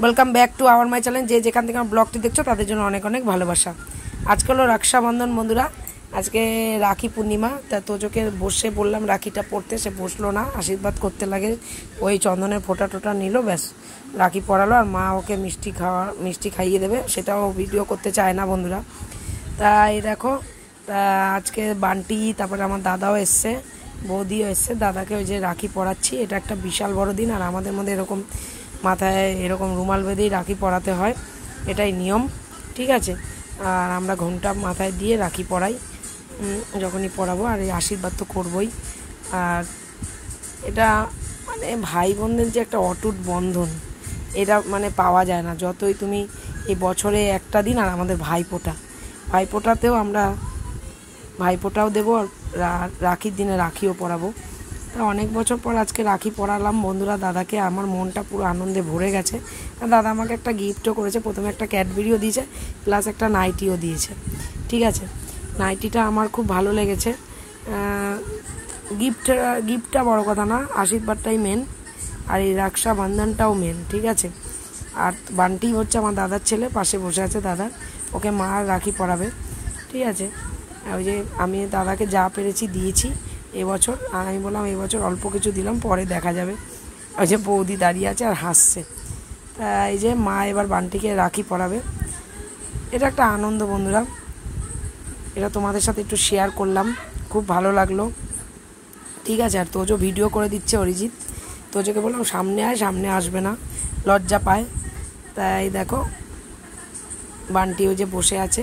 Welcome back to our my channel. যে যেখান থেকে আমার ব্লগটি দেখছো তাদের জন্য অনেক অনেক ভালোবাসা। আজকে হলো রক্ষাবন্ধন বন্ধুরা, আজকে রাখি পূর্ণিমা। তা তোজোকে বসে বললাম রাখিটা পড়তে, সে বসলো না, আশীর্বাদ করতে লাগে। ওই চন্দনের ফোঁটা টোটা নিল, ব্যাস রাখি পরালো। আর মা ওকে মিষ্টি খাইয়ে দেবে, সেটাও ভিডিও করতে চায় না বন্ধুরা। তাই দেখো, তা আজকে বান্টি, তারপরে আমার দাদাও এসছে, বৌদিও এসছে। দাদাকে ওই যে রাখি পরাচ্ছি। এটা একটা বিশাল বড় দিন, আর আমাদের মধ্যে এরকম মাথায় এরকম রুমাল বেঁধেই রাখি পরাতে হয়, এটাই নিয়ম, ঠিক আছে। আর আমরা ঘোমটা মাথায় দিয়ে রাখি পরাই যখনই পরাবো। আর এই আশীর্বাদ তো করবই। আর এটা মানে ভাই বোনদের যে একটা অটুট বন্ধন, এটা মানে পাওয়া যায় না। যতই তুমি এই বছরে একটা দিন, আর আমাদের ভাইফোঁটাতেও আমরা ভাইফোঁটাও দেবো, আর রাখির দিনে রাখিও পরাবো। তা অনেক বছর পর আজকে রাখি পরালাম বন্ধুরা দাদাকে। আমার মনটা পুরো আনন্দে ভরে গেছে। দাদা আমাকে একটা গিফটও করেছে, প্রথমে একটা ক্যাডবেরিও দিয়েছে, প্লাস একটা নাইটিও দিয়েছে, ঠিক আছে। নাইটিটা আমার খুব ভালো লেগেছে। গিফটটা বড় কথা না, আশীর্বাদটাই মেন, আর এই রক্ষাবন্ধনটাও মেন, ঠিক আছে। আর বান্টি হচ্ছে আমার দাদার ছেলে, পাশে বসে আছে দাদা, ওকে মা রাখি পরাবে, ঠিক আছে। ওই যে আমি দাদাকে যা পেরেছি দিয়েছি এবছর। আর আমি বললাম এবছর অল্প কিছু দিলাম, পরে দেখা যাবে। ওই যে বৌদি দাঁড়িয়ে আছে আর হাসছে। তা এই যে মা এবার বান্টিকে রাখি পরাবে। এটা একটা আনন্দ বন্ধুরা, এটা তোমাদের সাথে একটু শেয়ার করলাম, খুব ভালো লাগলো, ঠিক আছে। আর তোজো ভিডিও করে দিচ্ছে অরিজিৎ। তোজোকে বললাম সামনে আয়, সামনে আসবে না, লজ্জা পায়। তাই দেখো বান্টি ওই যে বসে আছে,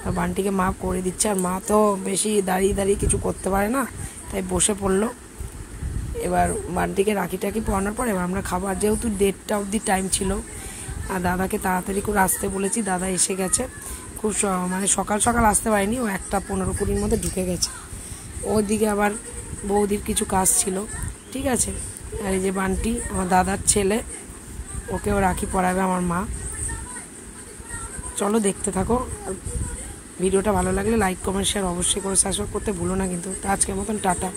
আর বান্টিকে মা করে দিচ্ছে। আর মা তো বেশি দাঁড়িয়ে দাঁড়িয়ে কিছু করতে পারে না, তাই বসে পড়লো। এবার বান্টিকে রাখি টাকি পরানোর পর এবার আমরা খাবার, যেহেতু 1:30 অবধি টাইম ছিল, আর দাদাকে তাড়াতাড়ি করে আসতে বলেছি, দাদা এসে গেছে। খুব মানে সকাল সকাল আসতে পারেনি, ও 1:15-20 মধ্যে ঢুকে গেছে। ওইদিকে আবার বৌদির কিছু কাজ ছিল, ঠিক আছে। আর এই যে বান্টি আমার দাদার ছেলে, ওকেও রাখি পরাবে আমার মা। চলো দেখতে থাকো। ভিডিওটা ভালো লাগলে লাইক কমেন্ট শেয়ার অবশ্যই করে সাবস্ক্রাইব করতে ভুলো না কিন্তু। আজকের মতন টাটা।